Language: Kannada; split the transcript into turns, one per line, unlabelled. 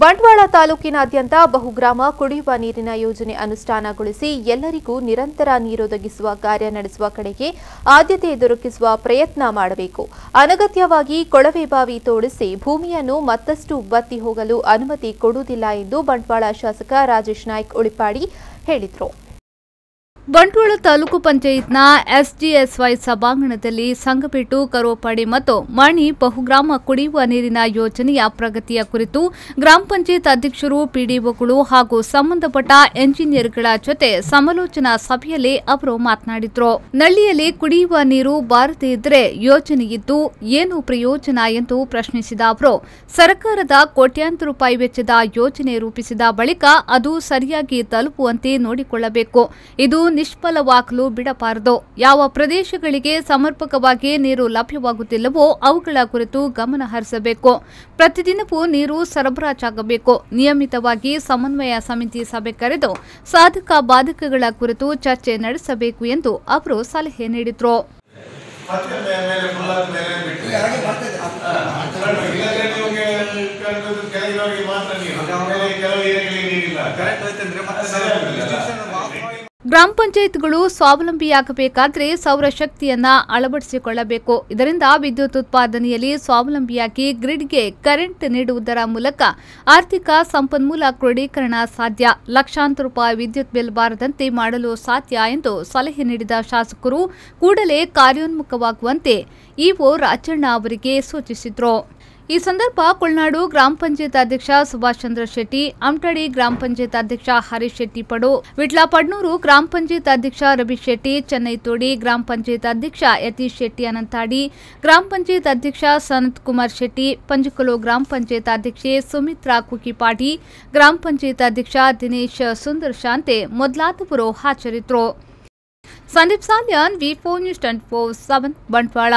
ಬಂಟ್ವಾಳ ತಾಲೂಕಿನಾದ್ಯಂತ ಬಹುಗ್ರಾಮ ಕುಡಿಯುವ ನೀರಿನ ಯೋಜನೆ ಅನುಷ್ಠಾನಗೊಳಿಸಿ ಎಲ್ಲರಿಗೂ ನಿರಂತರ ನೀರೊದಗಿಸುವ ಕಾರ್ಯ ನಡೆಸುವ ಕಡೆಗೆ ಆದ್ಯತೆ ದೊರಕಿಸುವ ಪ್ರಯತ್ನ ಮಾಡಬೇಕು. ಅನಗತ್ಯವಾಗಿ ಕೊಳವೆ ಬಾವಿ ತೋಡಿಸಿ ಭೂಮಿಯನ್ನು ಮತ್ತಷ್ಟು ಬತ್ತಿ ಹೋಗಲು ಅನುಮತಿ ಕೊಡುವುದಿಲ್ಲ ಎಂದು ಬಂಟ್ವಾಳ ಶಾಸಕ ರಾಜೇಶ್ ನಾಯ್ಕ್ ಉಳಿಪಾಡಿ ಹೇಳಿದರು. ಬಂಟ್ವಾಳ ತಾಲೂಕು ಪಂಚಾಯತ್ನ ಎಸ್ಜಿಎಸ್ವೈ ಸಭಾಂಗಣದಲ್ಲಿ ಸಂಗಪೇಟು, ಕರೋಪಾಡಿ ಮತ್ತು ಮಣಿ ಬಹುಗ್ರಾಮ ಕುಡಿಯುವ ನೀರಿನ ಯೋಜನೆಯ ಪ್ರಗತಿಯ ಕುರಿತು ಗ್ರಾಮ ಪಂಚಾಯತ್ ಅಧ್ಯಕ್ಷರು, ಪಿಡಿಒಗಳು ಹಾಗೂ ಸಂಬಂಧಪಟ್ಟ ಎಂಜಿನಿಯರ್ಗಳ ಜೊತೆ ಸಮಾಲೋಚನಾ ಸಭೆಯಲ್ಲಿ ಅವರು ಮಾತನಾಡಿದರು. ನಳ್ಳಿಯಲ್ಲಿ ಕುಡಿಯುವ ನೀರು ಬಾರದೇ ಇದ್ದರೆ ಯೋಜನೆಯಿದ್ದು ಏನು ಪ್ರಯೋಜನ ಎಂದು ಪ್ರಶ್ನಿಸಿದ ಅವರು, ಸರ್ಕಾರದ ಕೋಟ್ಯಾಂತರ ರೂಪಾಯಿ ವೆಚ್ಚದ ಯೋಜನೆ ರೂಪಿಸಿದ ಬಳಿಕ ಅದು ಸರಿಯಾಗಿ ತಲುಪುವಂತೆ ನೋಡಿಕೊಳ್ಳಬೇಕು. ಇದು ನಿಷ್ಫಲವಾಗಲು ಬಿಡಬಾರದು. ಯಾವ ಪ್ರದೇಶಗಳಿಗೆ ಸಮರ್ಪಕವಾಗಿ ನೀರು ಲಭ್ಯವಾಗುತ್ತಿಲ್ಲವೋ ಅವುಗಳ ಕುರಿತು ಗಮನ ಹರಿಸಬೇಕು. ಪ್ರತಿದಿನವೂ ನೀರು ಸರಬರಾಜಾಗಬೇಕು. ನಿಯಮಿತವಾಗಿ ಸಮನ್ವಯ ಸಮಿತಿ ಸಭೆ ಕರೆದು ಸಾಧಕ ಬಾಧಕಗಳ ಕುರಿತು ಚರ್ಚೆ ನಡೆಸಬೇಕು ಎಂದು ಅವರು ಸಲಹೆ ನೀಡಿದರು. ಗ್ರಾಮ ಪಂಚಾಯತ್ಗಳು ಸ್ವಾವಲಂಬಿಯಾಗಬೇಕಾದರೆ ಸೌರಶಕ್ತಿಯನ್ನ ಅಳವಡಿಸಿಕೊಳ್ಳಬೇಕು. ಇದರಿಂದ ವಿದ್ಯುತ್ ಉತ್ಪಾದನೆಯಲ್ಲಿ ಸ್ವಾವಲಂಬಿಯಾಗಿ ಗ್ರಿಡ್ಗೆ ಕರೆಂಟ್ ನೀಡುವುದರ ಮೂಲಕ ಆರ್ಥಿಕ ಸಂಪನ್ಮೂಲ ಕ್ರೋಢೀಕರಣ ಸಾಧ್ಯ. ಲಕ್ಷಾಂತರ ರೂಪಾಯಿ ವಿದ್ಯುತ್ ಬಿಲ್ ಬಾರದಂತೆ ಮಾಡಲು ಸಾಧ್ಯ ಎಂದು ಸಲಹೆ ನೀಡಿದ ಶಾಸಕರು ಕೂಡಲೇ ಕಾರ್ಯೋನ್ಮುಖವಾಗುವಂತೆ ಇಒ ರಾಜಣ್ಣ ಅವರಿಗೆ ಸೂಚಿಸಿದರು. ಈ ಸಂದರ್ಭ ಕೊಲ್ನಾಡು ಗ್ರಾಮ ಪಂಚಾಯತ್ ಅಧ್ಯಕ್ಷ ಸುಭಾಷ್ ಚಂದ್ರ ಶೆಟ್ಟಿ, ಅಮಟಡಿ ಗ್ರಾಮ ಪಂಚಾಯತ್ ಅಧ್ಯಕ್ಷ ಹರೀಶ್ ಶೆಟ್ಟಿ ಪಡು, ವಿಟ್ಲಪಡ್ನೂರು ಗ್ರಾಮ ಪಂಚಾಯತ್ ಅಧ್ಯಕ್ಷ ರವೀಶ್ ಶೆಟ್ಟಿ, ಚೆನ್ನೈತೋಡಿ ಗ್ರಾಮ ಪಂಚಾಯತ್ ಅಧ್ಯಕ್ಷ ಯತೀಶ್ ಶೆಟ್ಟಿ ಅನಂತಾಡಿ, ಗ್ರಾಮ ಪಂಚಾಯತ್ ಅಧ್ಯಕ್ಷ ಸನತ್ ಕುಮಾರ್ ಶೆಟ್ಟಿ, ಪಂಜಕಲು ಗ್ರಾಮ ಪಂಚಾಯತ್ ಅಧ್ಯಕ್ಷೆ ಸುಮಿತ್ರಾ ಕುಕಿಪಾಡಿ, ಗ್ರಾಮ ಪಂಚಾಯತ್ ಅಧ್ಯಕ್ಷ ದಿನೇಶ್ ಸುಂದರ್ ಶಾಂತೆ ಮೊದಲಾದವರು ಹಾಜರಿದ್ದರು. ಸಂದೀಪ್ ಸಾಲ್ಯಾನ್, ವಿ4 ನ್ಯೂಸ್ 24/7 ಬಂಟ್ವಾಳ.